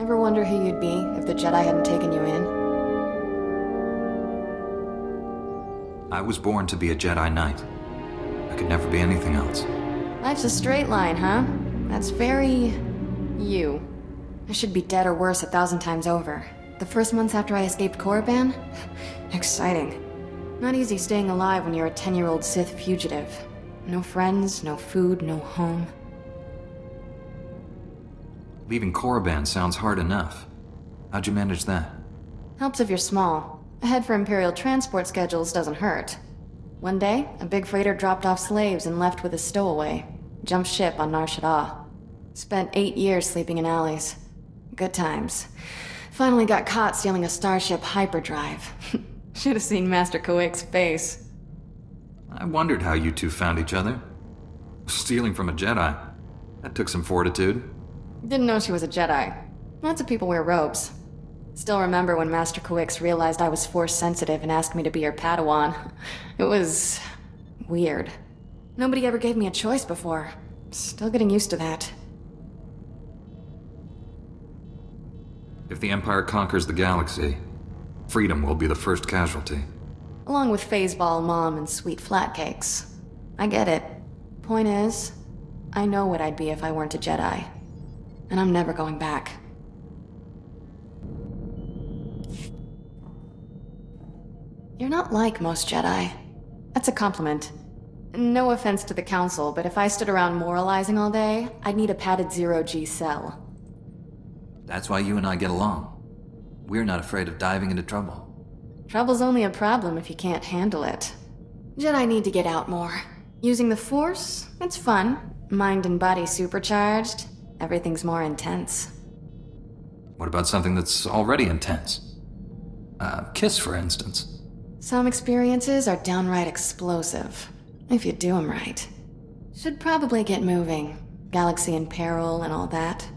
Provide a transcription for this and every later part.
Ever wonder who you'd be if the Jedi hadn't taken you in? I was born to be a Jedi Knight. I could never be anything else. Life's a straight line, huh? That's very... you. I should be dead or worse 1,000 times over. The first months after I escaped Korriban? Exciting. Not easy staying alive when you're a 10-year-old Sith fugitive. No friends, no food, no home. Leaving Korriban sounds hard enough. How'd you manage that? Helps if you're small. A head for Imperial transport schedules doesn't hurt. One day, a big freighter dropped off slaves and left with a stowaway. Jumped ship on Nar Shaddaa. Spent 8 years sleeping in alleys. Good times. Finally got caught stealing a starship hyperdrive. Should have seen Master Kowick's face. I wondered how you two found each other. Stealing from a Jedi. That took some fortitude. Didn't know she was a Jedi. Lots of people wear robes. Still remember when Master Kowick realized I was Force-sensitive and asked me to be her Padawan. It was... weird. Nobody ever gave me a choice before. Still getting used to that. If the Empire conquers the galaxy, freedom will be the first casualty. Along with Phaseball, Mom, and sweet flatcakes. I get it. Point is, I know what I'd be if I weren't a Jedi. And I'm never going back. You're not like most Jedi. That's a compliment. No offense to the Council, but if I stood around moralizing all day, I'd need a padded zero-G cell. That's why you and I get along. We're not afraid of diving into trouble. Trouble's only a problem if you can't handle it. Jedi need to get out more. Using the Force, it's fun. Mind and body supercharged. Everything's more intense. What about something that's already intense? A kiss, for instance. Some experiences are downright explosive, if you do them right. Should probably get moving. Galaxy in peril and all that.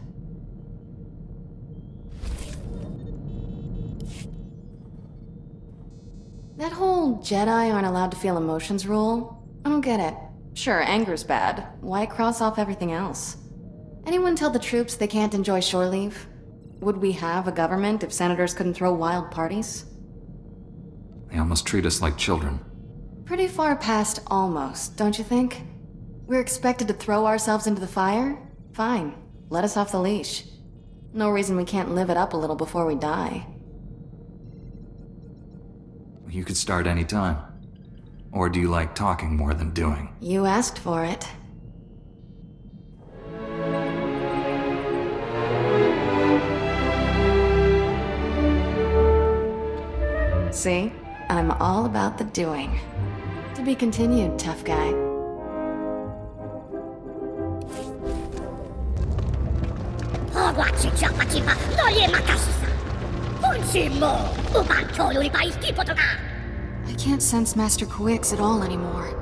That whole Jedi aren't allowed to feel emotions rule, I don't get it. Sure, anger's bad. Why cross off everything else? Anyone tell the troops they can't enjoy shore leave? Would we have a government if senators couldn't throw wild parties? They almost treat us like children. Pretty far past almost, don't you think? We're expected to throw ourselves into the fire? Fine, let us off the leash. No reason we can't live it up a little before we die. You could start any time. Or do you like talking more than doing? You asked for it. See? I'm all about the doing. To be continued, tough guy. I can't sense Master Kowick's at all anymore.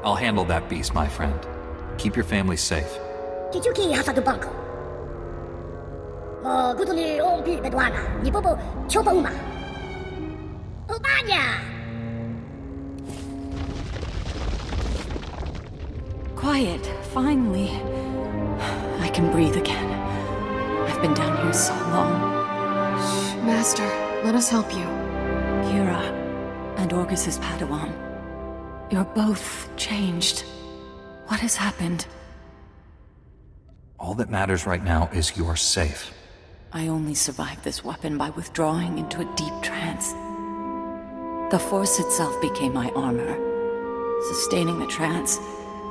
I'll handle that beast, my friend. Keep your family safe. Quiet, finally. I can breathe again. I've been down here so long. Shh, Master, let us help you. Kira and Orgus's Padawan. You're both changed. What has happened? All that matters right now is you're safe. I only survived this weapon by withdrawing into a deep trance. The Force itself became my armor. Sustaining the trance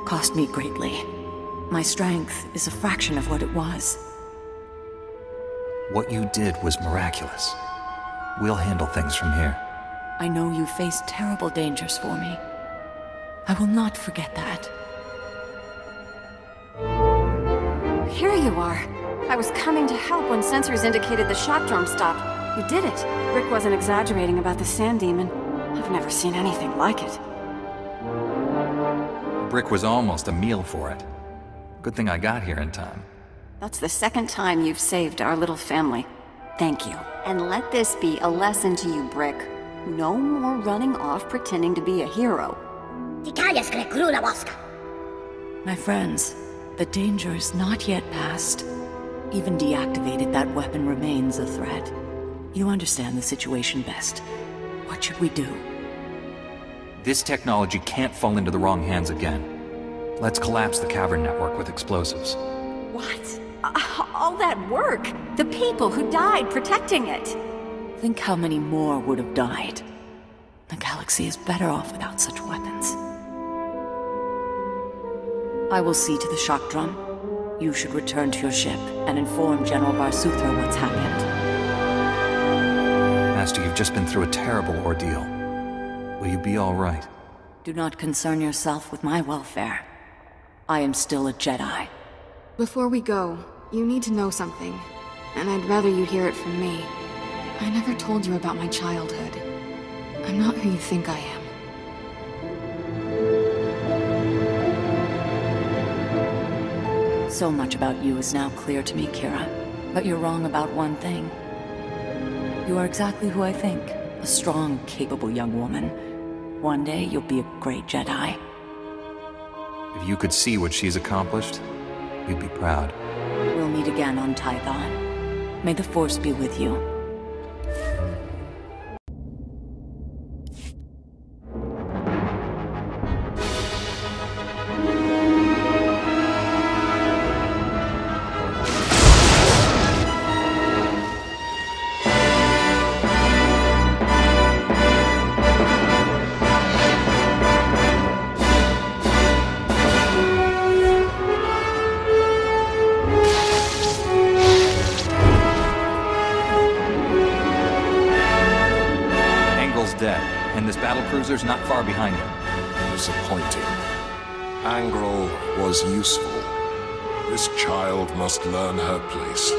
cost me greatly. My strength is a fraction of what it was. What you did was miraculous. We'll handle things from here. I know you faced terrible dangers for me. I will not forget that. Here you are. I was coming to help when sensors indicated the shock drum stopped. You did it. Rick wasn't exaggerating about the sand demon. I've never seen anything like it. Brick was almost a meal for it. Good thing I got here in time. That's the second time you've saved our little family. Thank you. And let this be a lesson to you, Brick. No more running off pretending to be a hero. My friends, the danger is not yet past. Even deactivated, that weapon remains a threat. You understand the situation best. What should we do? This technology can't fall into the wrong hands again. Let's collapse the cavern network with explosives. What? All that work? The people who died protecting it? Think how many more would have died. The galaxy is better off without such weapons. I will see to the shock drum. You should return to your ship and inform General SWTOR what's happened. Master, you've just been through a terrible ordeal. Will you be all right? Do not concern yourself with my welfare. I am still a Jedi. Before we go, you need to know something, and I'd rather you hear it from me. I never told you about my childhood. I'm not who you think I am. So much about you is now clear to me, Kira. But you're wrong about one thing. You are exactly who I think. A strong, capable young woman. One day, you'll be a great Jedi. If you could see what she's accomplished, you'd be proud. We'll meet again on Tython. May the Force be with you. Cruiser's not far behind him. Disappointing. Angrel was useful. This child must learn her place.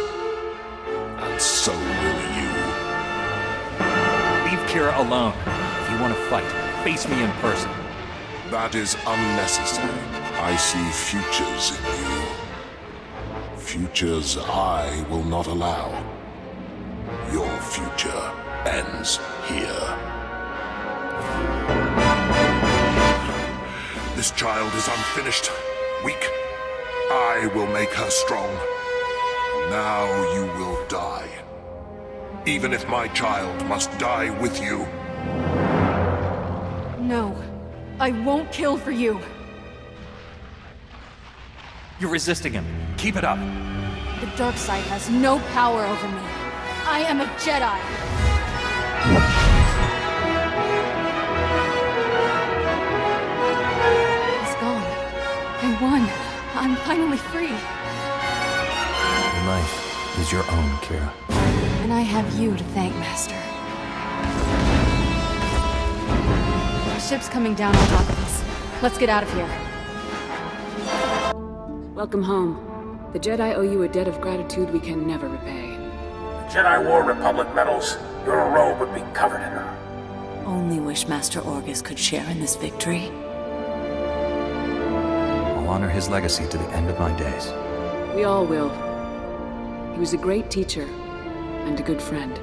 And so will you. Leave Kira alone. If you want to fight, face me in person. That is unnecessary. I see futures in you. Futures I will not allow. Your future ends here. This child is unfinished, weak. I will make her strong. Now you will die. Even if my child must die with you. No, I won't kill for you. You're resisting him. Keep it up. The dark side has no power over me. I am a Jedi. I won. I'm finally free. Your life is your own, Kira. And I have you to thank, Master. Our ship's coming down on top of us. Let's get out of here. Welcome home. The Jedi owe you a debt of gratitude we can never repay. The Jedi wore Republic medals. Your robe would be covered in them. Only wish Master Orgus could share in this victory. Honor his legacy to the end of my days. We all will. He was a great teacher and a good friend.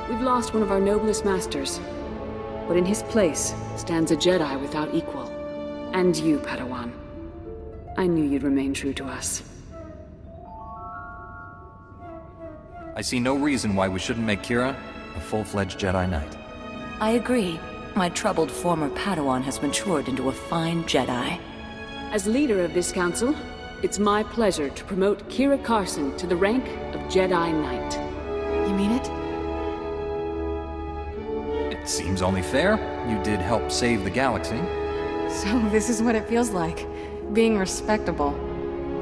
We've lost one of our noblest masters, but in his place stands a Jedi without equal. And you, Padawan. I knew you'd remain true to us. I see no reason why we shouldn't make Kira a full-fledged Jedi Knight. I agree. My troubled former Padawan has matured into a fine Jedi. As leader of this council, it's my pleasure to promote Kira Carson to the rank of Jedi Knight. You mean it? It seems only fair. You did help save the galaxy. So this is what it feels like, being respectable.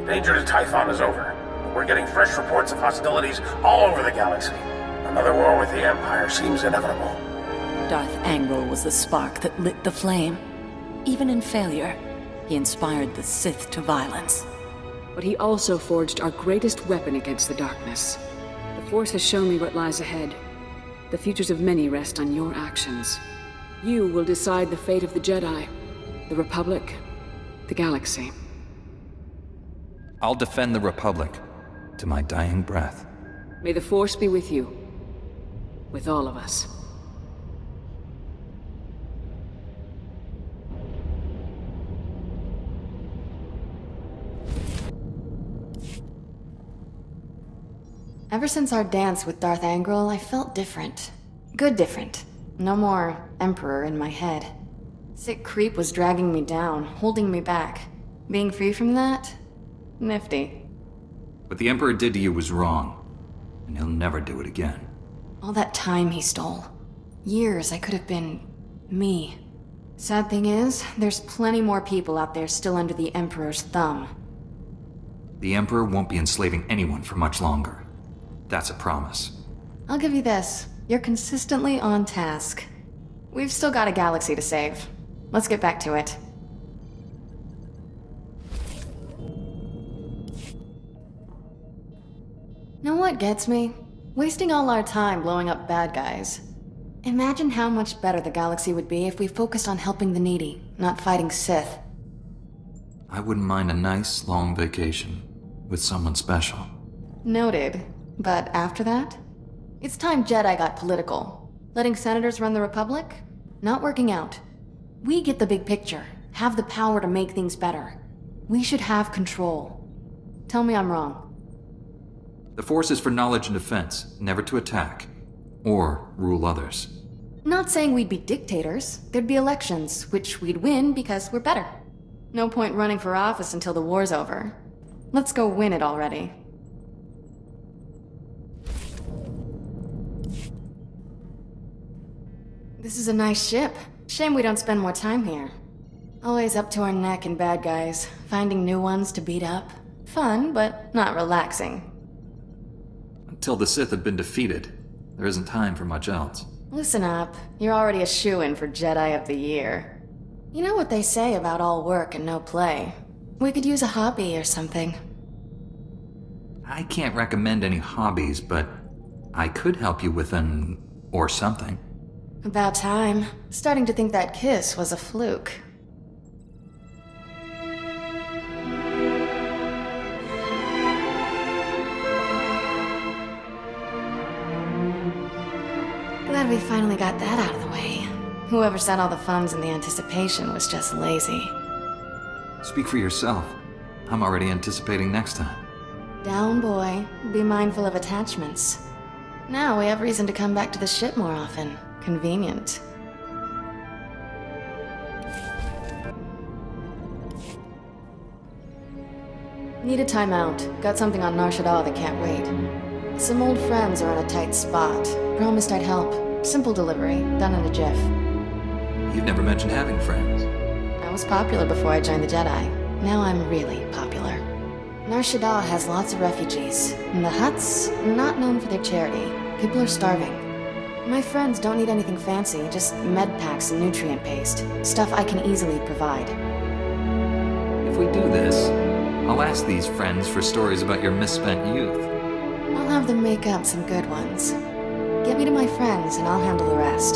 Danger to Tython is over. We're getting fresh reports of hostilities all over the galaxy. Another war with the Empire seems inevitable. Darth Angrel was the spark that lit the flame. Even in failure, he inspired the Sith to violence. But he also forged our greatest weapon against the darkness. The Force has shown me what lies ahead. The futures of many rest on your actions. You will decide the fate of the Jedi, the Republic, the galaxy. I'll defend the Republic to my dying breath. May the Force be with you. With all of us. Ever since our dance with Darth Angral, I felt different. Good different. No more Emperor in my head. Sick creep was dragging me down, holding me back. Being free from that? Nifty. What the Emperor did to you was wrong, and he'll never do it again. All that time he stole. Years I could have been... me. Sad thing is, there's plenty more people out there still under the Emperor's thumb. The Emperor won't be enslaving anyone for much longer. That's a promise. I'll give you this. You're consistently on task. We've still got a galaxy to save. Let's get back to it. Know what gets me? Wasting all our time blowing up bad guys. Imagine how much better the galaxy would be if we focused on helping the needy, not fighting Sith. I wouldn't mind a nice, long vacation with someone special. Noted. But after that? It's time Jedi got political. Letting senators run the Republic? Not working out. We get the big picture, have the power to make things better. We should have control. Tell me I'm wrong. The Force is for knowledge and defense, never to attack. Or rule others. Not saying we'd be dictators. There'd be elections, which we'd win because we're better. No point running for office until the war's over. Let's go win it already. This is a nice ship. Shame we don't spend more time here. Always up to our neck in bad guys, finding new ones to beat up. Fun, but not relaxing. Until the Sith have been defeated, there isn't time for much else. Listen up. You're already a shoo-in for Jedi of the Year. You know what they say about all work and no play. We could use a hobby or something. I can't recommend any hobbies, but I could help you with an... or something. About time. Starting to think that kiss was a fluke. Glad we finally got that out of the way. Whoever set all the funds in the anticipation was just lazy. Speak for yourself. I'm already anticipating next time. Down, boy. Be mindful of attachments. Now we have reason to come back to the ship more often. Convenient. Need a timeout. Got something on Nar Shaddaa that can't wait. Some old friends are on a tight spot. Promised I'd help. Simple delivery, done in a jiff. You've never mentioned having friends. I was popular before I joined the Jedi. Now I'm really popular. Nar Shaddaa has lots of refugees. And the huts, not known for their charity. People are starving. My friends don't need anything fancy, just med packs and nutrient paste. Stuff I can easily provide. If we do this, I'll ask these friends for stories about your misspent youth. I'll have them make up some good ones. Get me to my friends and I'll handle the rest.